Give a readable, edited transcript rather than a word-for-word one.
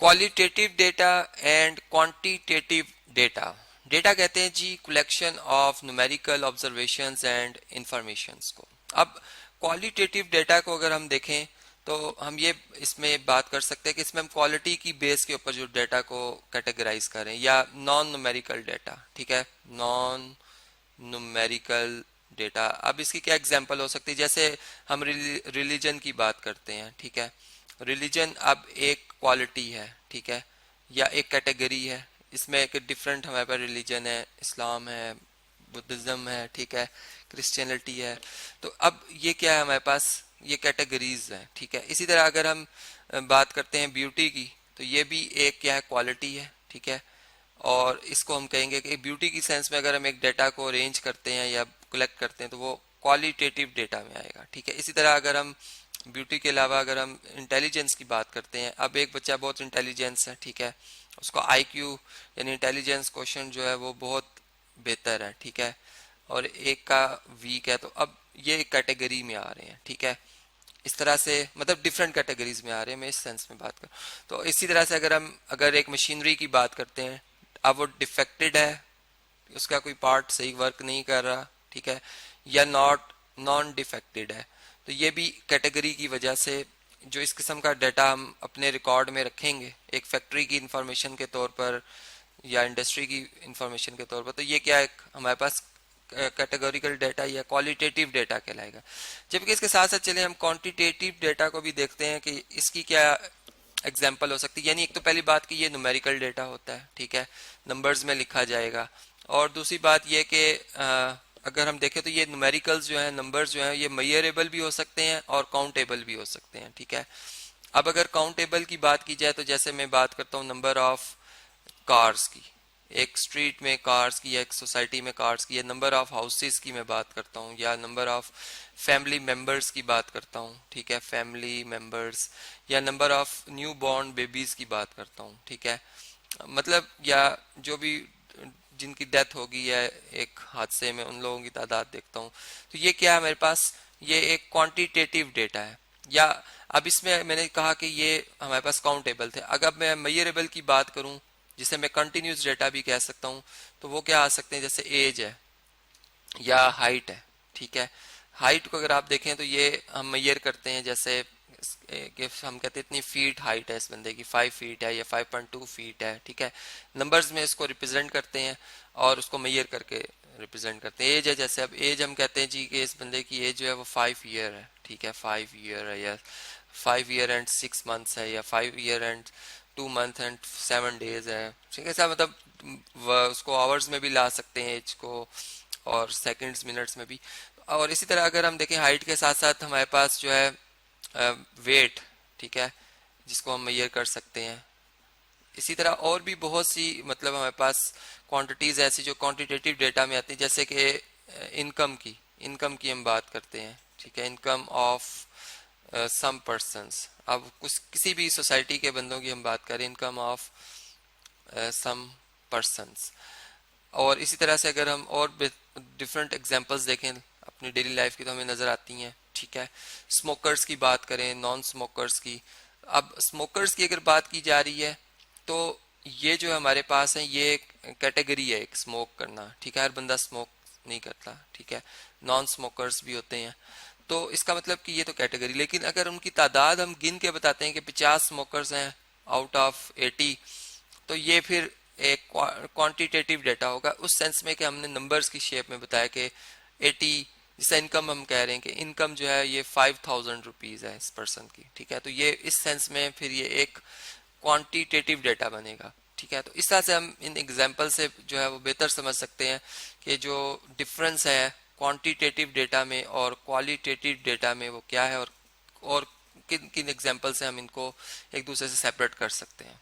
Qualitative data and quantitative data. Data कहते हैं जी collection of numerical observations and informations को। अब क्वालिटेटिव डेटा को अगर हम देखें तो हम ये इसमें बात कर सकते हैं कि इसमें हम क्वालिटी की बेस के ऊपर जो डेटा को कैटेगराइज करें, या नॉन न्यूमेरिकल डेटा, ठीक है, नॉन न्यूमेरिकल डेटा। अब इसकी क्या एग्जांपल हो सकती है, जैसे हम रिलीजन की बात करते हैं, ठीक है। रिलीजन अब एक क्वालिटी है, ठीक है, या एक कैटेगरी है। इसमें एक डिफरेंट हमारे पास रिलीजन है, इस्लाम है, बुद्धिज्म है, ठीक है, क्रिश्चियनिटी है। तो अब ये क्या है हमारे पास, ये कैटेगरीज है, ठीक है। इसी तरह अगर हम बात करते हैं ब्यूटी की, तो ये भी एक क्या है, क्वालिटी है, ठीक है। और इसको हम कहेंगे कि ब्यूटी की सेंस में अगर हम एक डेटा को अरेंज करते हैं या कलेक्ट करते हैं तो वो क्वालिटेटिव डेटा में आएगा, ठीक है। इसी तरह अगर हम ब्यूटी के अलावा अगर हम इंटेलिजेंस की बात करते हैं, अब एक बच्चा बहुत इंटेलिजेंस है, ठीक है, उसको आईक्यू यानी इंटेलिजेंस क्वेश्चन जो है वो बहुत बेहतर है, ठीक है, और एक का वीक है, तो अब ये कैटेगरी में आ रहे हैं, ठीक है। इस तरह से मतलब डिफरेंट कैटेगरीज में आ रहे हैं, मैं इस सेंस में बात कर। तो इसी तरह से अगर एक मशीनरी की बात करते हैं, अब वो डिफेक्टेड है, उसका कोई पार्ट सही वर्क नहीं कर रहा, ठीक है, या नॉन डिफेक्टेड है, तो ये भी कैटेगरी की वजह से जो इस किस्म का डाटा हम अपने रिकॉर्ड में रखेंगे एक फैक्ट्री की इंफॉर्मेशन के तौर पर या इंडस्ट्री की इंफॉर्मेशन के तौर पर, तो ये क्या एक हमारे पास कैटेगोरिकल डेटा या क्वालिटेटिव डेटा कहलाएगा। जबकि इसके साथ साथ चले हम क्वांटिटेटिव डेटा को भी देखते हैं कि इसकी क्या एग्जाम्पल हो सकती है। यानी एक तो पहली बात कि ये न्यूमेरिकल डेटा होता है, ठीक है, नंबर्स में लिखा जाएगा। और दूसरी बात ये कि अगर हम देखें तो ये न्यूमेरिकल्स जो है, नंबर्स जो है, ये मेजरेबल भी हो सकते हैं और काउंटेबल भी हो सकते हैं, ठीक है। अब अगर काउंटेबल की बात की जाए तो जैसे मैं बात करता हूँ नंबर ऑफ कार्स की, एक स्ट्रीट में कार्स की या एक सोसाइटी में कार्स की, या नंबर ऑफ हाउसेस की मैं बात करता हूँ, या नंबर ऑफ फैमिली मेंबर्स की बात करता हूँ, ठीक है, फैमिली मेंबर्स, या number of new born babies की बात करता हूँ, ठीक है, मतलब या जो भी जिनकी डेथ होगी या एक हादसे में उन लोगों की तादाद देखता हूँ। तो ये क्या है मेरे पास, ये एक क्वांटिटेटिव डेटा है। या अब इसमें मैंने कहा कि ये हमारे पास काउंटेबल थे। अगर मैं मेजरेबल की बात करूं जिसे मैं कंटिन्यूस डेटा भी कह सकता हूं, तो वो क्या आ सकते हैं, जैसे एज है या हाइट है, ठीक है। हाइट को अगर आप देखें तो ये हम मेजर करते हैं, जैसे कि हम कहते हैं इतनी फीट हाइट है इस बंदे की, 5 फीट है या 5.2 फीट है, ठीक है। नंबर्स में इसको रिप्रेजेंट करते हैं और उसको मेजर करके रिप्रेजेंट करते हैं। एज है, जैसे अब एज हम कहते हैं जी कि इस बंदे की एज जो है वो 5 ईयर है, ठीक है, 5 ईयर है, या 5 ईयर एंड 6 मंथ्स है, या 5 year and 2 month and 7 days है, ठीक है। ऐसा मतलब उसको आवर्स में भी ला सकते हैं एज को, और सेकंड्स मिनट्स में भी। और इसी तरह अगर हम देखें हाइट के साथ साथ हमारे पास जो है वेट, ठीक है, जिसको हम मेजर कर सकते हैं। इसी तरह और भी बहुत सी मतलब हमारे पास क्वांटिटीज ऐसी जो क्वांटिटेटिव डेटा में आती है, जैसे कि इनकम की हम बात करते हैं, ठीक है, इनकम ऑफ सम पर्सन्स। अब कुछ किसी भी सोसाइटी के बंदों की हम बात करें, इनकम ऑफ सम पर्सन्स। और इसी तरह से अगर हम और डिफरेंट एग्जांपल्स देखें अपनी डेली लाइफ की तो हमें नज़र आती हैं, ठीक है। स्मोकर्स की बात करें, नॉन स्मोकर्स की। अब स्मोकर्स की अगर बात की जा रही है तो ये जो हमारे पास है ये कैटेगरी है एक स्मोक करना, ठीक है, हर बंदा स्मोक नहीं करता, ठीक है, नॉन स्मोकर्स भी होते हैं। तो इसका मतलब कि ये तो कैटेगरी, लेकिन अगर उनकी तादाद हम गिन के बताते हैं कि 50 स्मोकर्स हैं आउट ऑफ 80, तो ये फिर एक क्वांटिटेटिव डेटा होगा उस सेंस में कि हमने नंबर्स की शेप में बताया कि 80, जैसे इनकम हम कह रहे हैं कि इनकम जो है ये 5,000 रुपीज है इस पर्सन की, ठीक है। तो ये इस सेंस में फिर ये एक क्वांटिटेटिव डेटा बनेगा, ठीक है। तो इस तरह से हम इन एग्जांपल से जो है वो बेहतर समझ सकते हैं कि जो डिफरेंस है क्वांटिटेटिव डेटा में और क्वालिटेटिव डेटा में वो क्या है, और किन किन एग्जांपल से हम इनको एक दूसरे से सेपरेट कर सकते हैं।